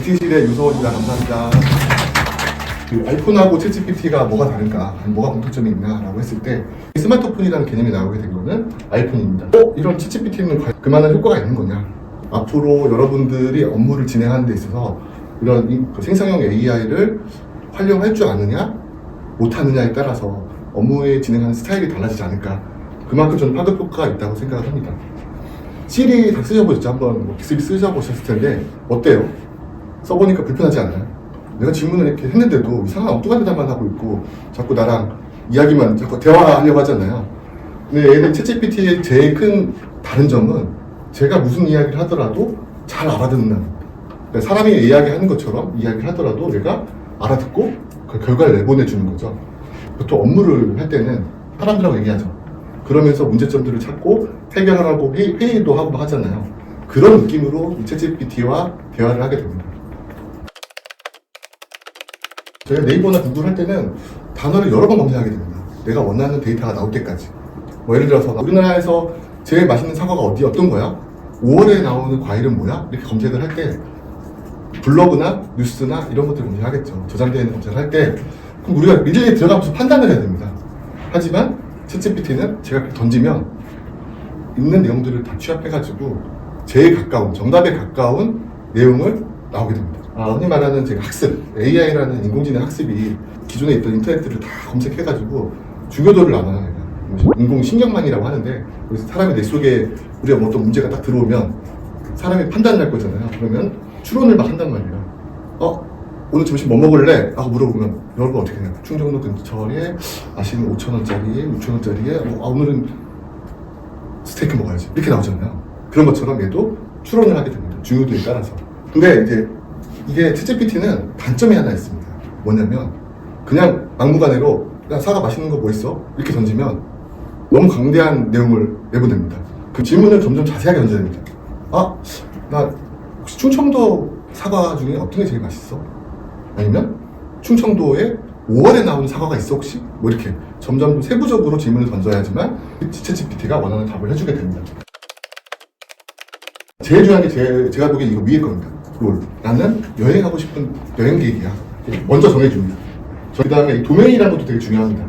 MT실의 유서원입니다. 감사합니다. 그 아이폰하고 챗GPT가 뭐가 다른가, 뭐가 공통점이 있나라고 했을 때 스마트폰이라는 개념이 나오게 된 거는 아이폰입니다. 이런 챗GPT는 그만한 효과가 있는 거냐? 앞으로 여러분들이 업무를 진행하는 데 있어서 이런 생성형 AI를 활용할 줄 아느냐, 못하느냐에 따라서 업무에 진행하는 스타일이 달라지지 않을까. 그만큼 저는 파급 효과가 있다고 생각을 합니다. 시리 다 쓰셔보셨죠? 한번 빅스비 쓰셔보셨을 텐데 어때요? 써보니까 불편하지 않아요? 내가 질문을 이렇게 했는데도 이상한 엉뚱한 대답만 하고 있고 자꾸 나랑 이야기만 자꾸 대화하려고 하잖아요. 근데 얘는 챗GPT의 제일 큰 다른 점은 제가 무슨 이야기를 하더라도 잘 알아듣는, 그러니까 사람이 이야기하는 것처럼 이야기를 하더라도 내가 알아듣고 그 결과를 내보내주는 거죠. 보통 업무를 할 때는 사람들하고 얘기하죠. 그러면서 문제점들을 찾고 해결하라고 회의도 하고 하잖아요. 그런 느낌으로 이 챗GPT와 대화를 하게 됩니다. 저희가 네이버나 구글 할 때는 단어를 여러 번 검색하게 됩니다. 내가 원하는 데이터가 나올 때까지. 뭐 예를 들어서 우리나라에서 제일 맛있는 사과가 어떤 거야? 5월에 나오는 과일은 뭐야? 이렇게 검색을 할 때 블로그나 뉴스나 이런 것들을 검색하겠죠. 저장되어 있는 검색을 할 때 그럼 우리가 일일이 들어가면서 판단을 해야 됩니다. 하지만 챗GPT는 제가 던지면 있는 내용들을 다 취합해가지고 제일 가까운, 정답에 가까운 내용을 나오게 됩니다. 흔히 말하는 제가 학습, AI라는 인공지능 학습이 기존에 있던 인터넷들을 다 검색해가지고 중요도를 나눠요. 인공신경망이라고 하는데 사람의 뇌 속에 우리가 뭐 어떤 문제가 딱 들어오면 사람이 판단을 할 거잖아요. 그러면 추론을 막 한단 말이에요. 오늘 점심 뭐 먹을래? 하고 물어보면 여러분 어떻게 해요? 충정로 근처에 아시는 5,000원짜리, 6,000원짜리에 오늘은 스테이크 먹어야지 이렇게 나오잖아요. 그런 것처럼 얘도 추론을 하게 됩니다. 중요도에 따라서. 근데 이제 이게 챗GPT는 단점이 하나 있습니다. 뭐냐면 그냥 막무가내로 야 사과 맛있는 거 뭐 있어? 이렇게 던지면 너무 강대한 내용을 내보냅니다. 그 질문을 점점 자세하게 던져야 됩니다. 나 혹시 충청도 사과 중에 어떤 게 제일 맛있어? 아니면 충청도에 5월에 나오는 사과가 있어 혹시? 뭐 이렇게 점점 세부적으로 질문을 던져야지만 챗GPT가 원하는 답을 해주게 됩니다. 제일 중요한 게 제가 보기엔 이거 위에 겁니다. 롤. 나는 여행하고 싶은 여행 계획이야. 먼저 정해줍니다. 그 다음에 도메인이라는 것도 되게 중요합니다.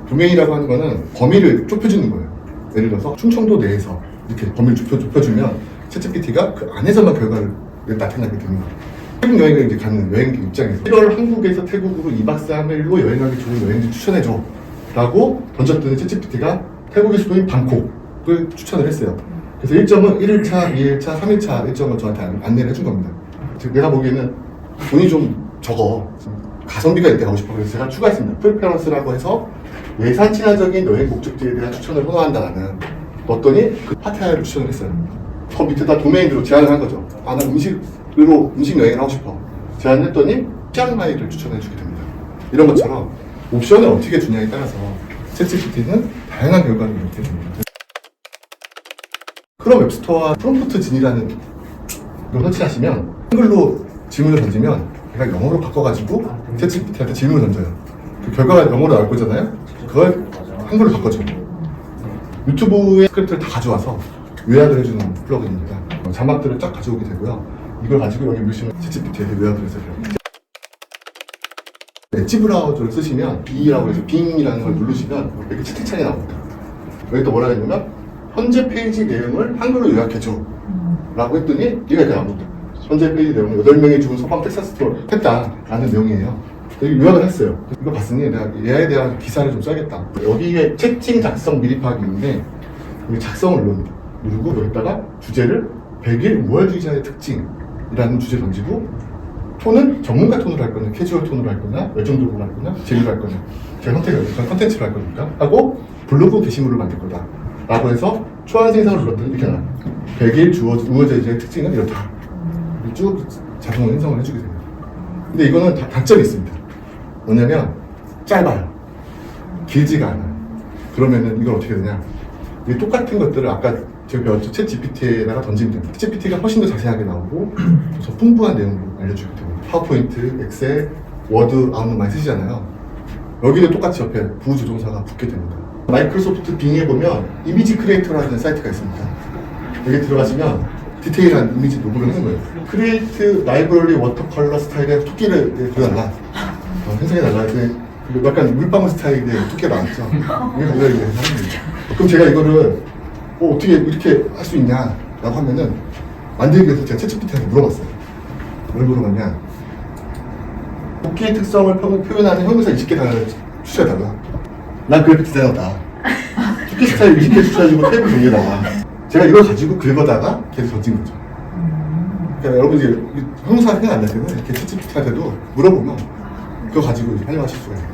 도메인이라고 하는 거는 범위를 좁혀주는 거예요. 예를 들어서 충청도 내에서 이렇게 범위를 좁혀주면 챗GPT가 그 안에서만 결과를 나타나게 됩니다. 태국 여행을 이제 가는 여행객 입장에서 1월 한국에서 태국으로 2박 3일로 여행하기 좋은 여행지 추천해줘 라고 던졌더니 챗GPT가 태국의 수도인 방콕을 추천을 했어요. 그래서 일정은 1일차, 2일차, 3일차 일정을 저한테 안내를 해준 겁니다. 내가 보기에는 돈이 좀 적어. 가성비가 있게 가고 싶어. 그래서 제가 추가했습니다. 프리페런스라고 해서 예산 친화적인 여행 목적지에 대한 추천을 선호한다는 넣었더니 그 파타야를 추천을 했어요. 그 밑에다 도메인으로 제안을 한 거죠. 나 음식 여행을 하고 싶어. 제안을 했더니 치앙마이를 추천해 주게 됩니다. 이런 것처럼 옵션을 어떻게 주냐에 따라서 챗GPT는 다양한 결과를 이렇게 줍니다. 크롬 웹스토어와 프롬프트 진이라는 걸 설치하시면 한글로 질문을 던지면 제가 영어로 바꿔가지고 챗GPT한테 질문을 던져요. 그 결과가 영어로 나올 거잖아요. 그걸 한글로 바꿔줘요. 유튜브의 스크립트를 다 가져와서 요약을 해주는 플러그인입니다. 자막들을 쫙 가져오게 되고요. 이걸 가지고 여기 누르시면 챗GPT에게 요약을 해서 돼요. 엣지 브라우저를 쓰시면 B라고 해서 빙이라는 걸 누르시면 이렇게 채팅창이 나옵니다. 여기 또 뭐라 했냐면 현재 페이지 내용을 한글로 요약해줘 라고 했더니 얘가 이렇게 나옵니다. 현재 페이지 내용을 8명이 죽은 소방 텍사스 투어를 했다라는 내용이에요. 여기 요약을 했어요. 이거 봤으니 내가 얘에 대한 기사를 좀 써야겠다. 여기에 채팅 작성 미리 파악이 있는데 여기 작성을 누릅니다. 누르고 여기다가 주제를 100일 우월주의자의 특징이라는 주제를 던지고 톤은 전문가 톤으로 할 거냐, 캐주얼 톤으로 할 거냐, 열정적으로 할 거냐, 재미로 할 거냐, 제가 선택을 해서 컨텐츠로 할 거니까 하고 블로그 게시물을 만들 거다 라고 해서 초안 생성을 눌렀더니 이렇게 나와요. 100일 우월주의자의 특징은 이렇다. 쭉 자동으로 생성을 해주게 됩니다. 근데 이거는 단점이 있습니다. 뭐냐면 짧아요. 길지가 않아요. 그러면은 이걸 어떻게 되냐? 이 똑같은 것들을 아까 제가 배웠죠. 챗GPT에다가 던지면 됩니다. 챗GPT가 훨씬 더 자세하게 나오고 더 풍부한 내용을 알려주게 됩니다. 파워포인트, 엑셀, 워드, 아웃룩 많이 쓰시잖아요. 여기는 똑같이 옆에 부조종사가 붙게 됩니다. 마이크로소프트 빙에 보면 이미지 크리에이터라는 사이트가 있습니다. 여기 들어가시면 디테일한 이미지 로그를 하는 거예요. 크리에이트 라이브러리 워터컬러 스타일의 토끼를 그려달라. 생성해달라. 그리고 약간 물방울 스타일의 토끼가 나왔죠. 이게 라이브러리 하는 거예요. 그럼 제가 이거를 어떻게 이렇게 할 수 있냐 라고 하면은 만들기 위해서 제가 챗GPT한테 물어봤어요. 뭘 물어봤냐, 토끼의 특성을 표현하는 형용사 20개 추천해달라. 난 그래픽 디자이너다. 토끼 스타일 20개 추천해주고 테이블 정리해달라. 제가 이걸 가지고 긁어다가 계속 던진 거죠. 그러니까 여러분 이제 형용사 생각 안 날 때는 이렇게 챗GPT한테도 물어보면 그거 가지고 이제 활용하실 수가 있어요.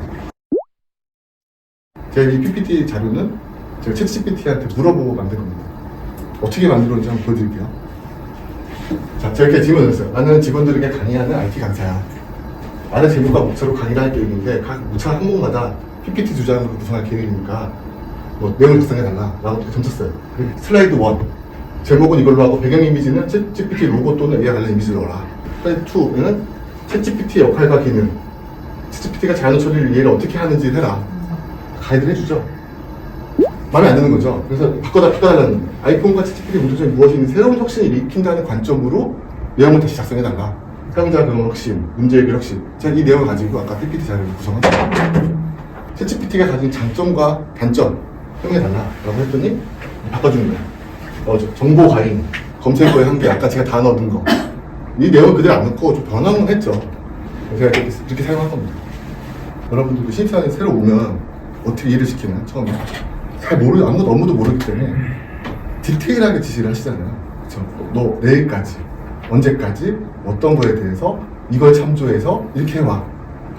제가 이 PPT 자료는 제가 챗GPT한테 물어보고 만든 겁니다. 어떻게 만들었는지 한번 보여드릴게요. 자, 제가 이렇게 질문을 했어요. 나는 직원들에게 강의하는 IT 강사야. 나는 제목과 목차로 강의를 할 계획인데 각 목차 항목마다 PPT 2장으로 구성할 계획이니까 뭐 내용을 작성해달라 라고 점쳤어요. 슬라이드 1 제목은 이걸로 하고 배경 이미지는 챗GPT 로고 또는 AR 관련 이미지를 넣어라. 슬라이드 2는 챗GPT 역할과 기능, 챗GPT가 자연어 처리를 이해를 어떻게 하는지 해라. 가이드를 해주죠. 마음에 안 드는 거죠. 그래서 바꿔달라는, 아이폰과 챗GPT 공통점이 무엇이니 새로운 혁신을 일으킨다는 관점으로 내용을 다시 작성해달라. 사용자 경험 혁신, 문제 해결 혁신. 제가 이 내용을 가지고 아까 PPT 자료를 구성합니다. 챗GPT가 가진 장점과 단점 설명해달라고 했더니 바꿔주는 거예요. 정보 과잉, 검색어의 한계, 아까 제가 다 넣은 거. 이 내용 그대로 안 넣고 좀 변화는 했죠. 제가 이렇게 사용한 겁니다. 여러분들도 신입사원이 새로 오면 어떻게 일을 시키나, 처음에. 아무것도 업무도 모르기 때문에 디테일하게 지시를 하시잖아요. 그쵸? 너 내일까지, 언제까지, 어떤 거에 대해서 이걸 참조해서 이렇게 해와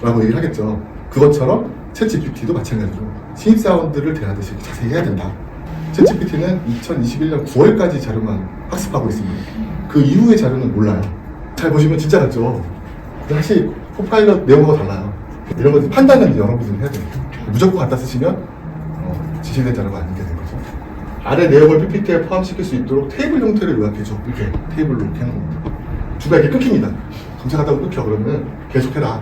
라고 얘기를 하겠죠. 그것처럼 챗GPT도 마찬가지로 신입사원들을 대하듯이 자세히 해야 된다. 챗GPT는 2021년 9월까지 자료만 학습하고 있습니다. 그 이후의 자료는 몰라요. 잘 보시면 진짜 같죠. 사실 코파일럿 내용하고 달라요. 이런 것들 판단은 여러분들이 해야 돼요. 무조건 갖다 쓰시면 지시된 자료가 아니게 된 거죠. 아래 내용을 PPT에 포함시킬 수 있도록 테이블 형태를 요약해줘. 이렇게 테이블로 이렇게 하는 겁니다. 주가 이렇게 끊깁니다. 검색하다가 끊겨. 그러면 계속해라.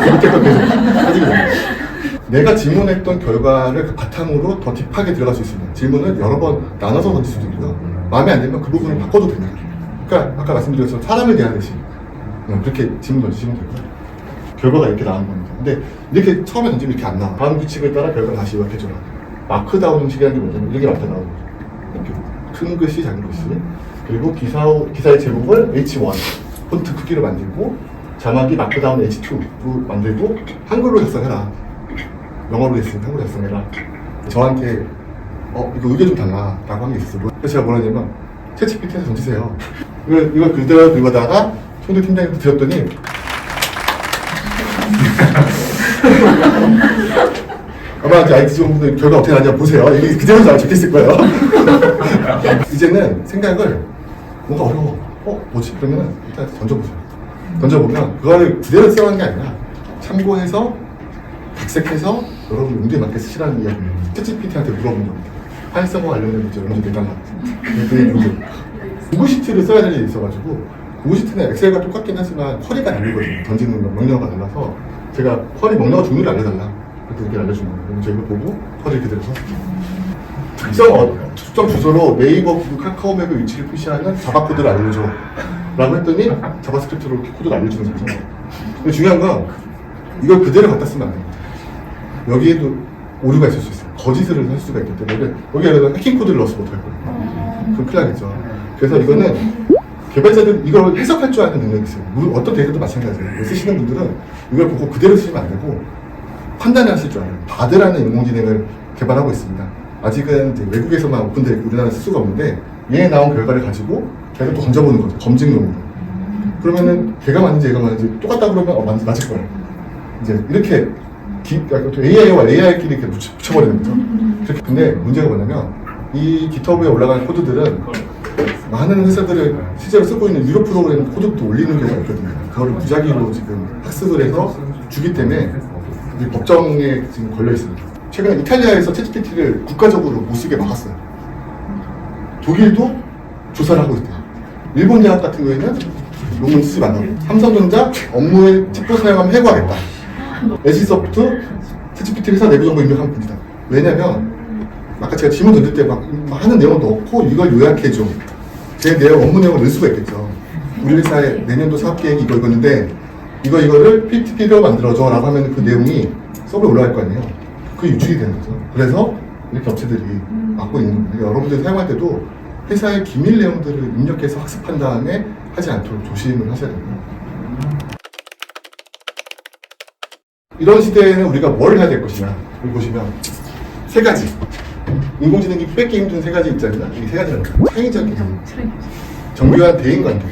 이렇게 또 계속 해주게 됩니다. 내가 질문했던 결과를 그 바탕으로 더 딥하게 들어갈 수 있습니다. 질문을 여러 번 나눠서 던질 수도 있고요. 마음에 안 들면 그 부분을 바꿔도 됩니다. 그러니까 아까 말씀드렸던 사람을 대하듯이 그렇게 질문 던지시면 되고요. 결과가 이렇게 나온 겁니다. 근데 이렇게 처음에 던지면 이렇게 안 나와. 다음 규칙을 따라 결과를 다시 요약해줘라. 마크다운 형식이라는 게 뭐냐면 이렇게 나오는 거죠. 이렇게 큰 글씨, 작은 글씨. 그리고 기사의 제목을 H1 폰트 크기로 만들고 자막이 마크다운 H2로 만들고 한글로 작성해라. 영어로 했으면 한글로 작성해라. 저한테 이거 의견 좀 달라 라고 한 게 있었어요. 그래서 제가 뭐라 하냐면 챗GPT에서 던지세요. 이걸 그대로 긁어다가 총대 팀장님한테 드렸더니 아마 이제 IT 직원분들 결과 어떻게 나냐 보세요. 이게 그대로 잘 적혀있을 거예요. 이제는 생각을 뭔가 어려워. 뭐지? 그러면 일단 던져보세요. 던져보면 그걸 그대로 써가는 게 아니라 참고해서 각색해서 여러분 용도에 맞게 쓰시라는 이야기를 챗GPT한테 물어본 겁니다. 활성화 관련된 문제 내달라. 그게 문제. 구글 시트를 써야 될 일이 있어가지고 구글 시트는 엑셀과 똑같긴 하지만 쿼리가 다르거든요. 던지는 명령어가 달라서 제가 쿼리 명령어 종류를 알려달라. 그래서 이렇게 알려준 거예요. 그럼 제가 이거 보고 쿼리 그대로 썼어요. 특정 주소로 네이버, 구글, 카카오맵의 위치를 표시하는 자바 코드를 알려줘 라고 했더니 자바스크립트로 이렇게 코드를 알려주는 거죠. 근데 중요한 건 이걸 그대로 갖다 쓰면 안 됩니다. 여기에도 오류가 있을 수 있어요. 거짓을 할 수가 있기 때문에 여기에다가 해킹 코드를 넣었으면 어떡할 거예요. 그럼 큰일 나겠죠. 그래서 이거는 개발자들은 이걸 해석할 줄 아는 능력이 있어요. 어떤 데이터도 마찬가지예요. 쓰시는 분들은 이걸 보고 그대로 쓰시면 안 되고 판단을 하실 줄 알아요. 바드라는 인공지능을 개발하고 있습니다. 아직은 이제 외국에서만 오픈되어 있고 우리나라에 쓸 수가 없는데 얘 나온 결과를 가지고 계속 또 던져보는 거죠. 검증용으로. 그러면은 걔가 맞는지 얘가 맞는지 똑같다 그러면 맞을 거예요. 이제 이렇게 AI와 AI끼리 이렇게 붙여버리는 거죠. 그렇게. 근데 문제가 뭐냐면 이 GitHub에 올라가는 코드들은 많은 회사들을 실제로 쓰고 있는 유료 프로그램 코드도 올리는 경우가 있거든요. 그걸 무작위로 지금 학습을 해서 주기 때문에 법정에 지금 걸려 있습니다. 최근에 이탈리아에서 챗GPT를 국가적으로 못 쓰게 막았어요. 독일도 조사를 하고 있대요. 일본 대학 같은 경우에는 논문 쓰지 말라고. 삼성전자 업무에 챗봇 사용하면 해고하겠다. NC소프트 챗GPT 회사 내부 정보 입력하면 됩니다. 왜냐면 아까 제가 질문 던질 때 막 많은 내용을 넣고 이걸 요약해줘. 제 내용, 업무 내용을 넣을 수가 있겠죠. 우리 회사의 내년도 사업계획이 이거였는데 이거를 PPT로 만들어줘 라고 하면 그 내용이 서버에 올라갈 거 아니에요. 그게 유출이 되는 거죠. 그래서 이렇게 업체들이 막고 있는 거예요. 여러분들이 사용할 때도 회사의 기밀 내용들을 입력해서 학습한 다음에 하지 않도록 조심을 하셔야 됩니다. 이런 시대에는 우리가 뭘 해야 될 것이냐. 여기 보시면 세 가지. 인공지능이 뺏기 힘든 세 가지 있잖아요. 이 세 가지는 창의적 기능, 정교한 대인관계,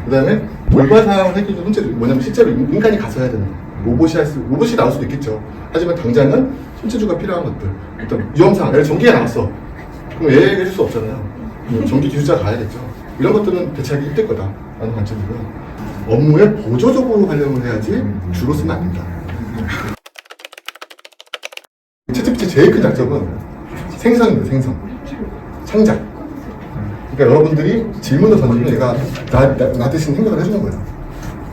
그 다음에 돌발 상황을 해결하는 문제도 뭐냐면 실제로 인간이 가서 해야 되는 거. 로봇이 나올 수도 있겠죠. 하지만 당장은 손재주가 필요한 것들. 어떤 위험상, 예를 전기가 나왔어. 그럼 AI가 해줄 수 없잖아요. 전기 기술자가 가야겠죠. 이런 것들은 대체하기 힘들 거다. 라는 관점이고요. 업무에 보조적으로 활용을 해야지 주로 쓰면 안 된다. 채찍질 제일 큰 장점은 생성입니다. 생성. 창작. 그러니까 여러분들이 질문을 던지면 얘가 나 대신 생각을 해주는 거예요.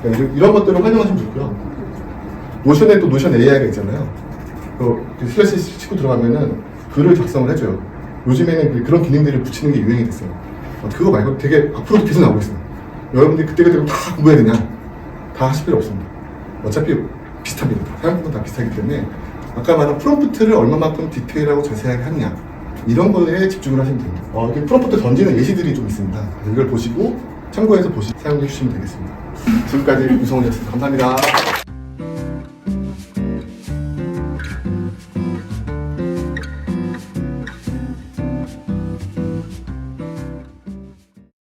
그러니까 이런 것들을 활용하시면 좋고요. 노션에 또 노션 AI가 있잖아요. 그 슬래시 치고 들어가면은 글을 작성을 해줘요. 요즘에는 그런 기능들을 붙이는 게 유행이 됐어요. 그거 말고 되게 앞으로도 계속 나오고 있어요. 여러분들이 그때그때 다 공부해야 되냐? 다 하실 필요 없습니다. 어차피 비슷합니다. 사용법은 다 비슷하기 때문에 아까 말한 프롬프트를 얼마만큼 디테일하고 자세하게 하느냐 이런 거에 집중을 하시면 됩니다. 이렇게 프롬프트 던지는 예시들이 좀 있습니다. 이걸 보시고 참고해서 사용해 주시면 되겠습니다. 지금까지 유성훈이었습니다. 감사합니다.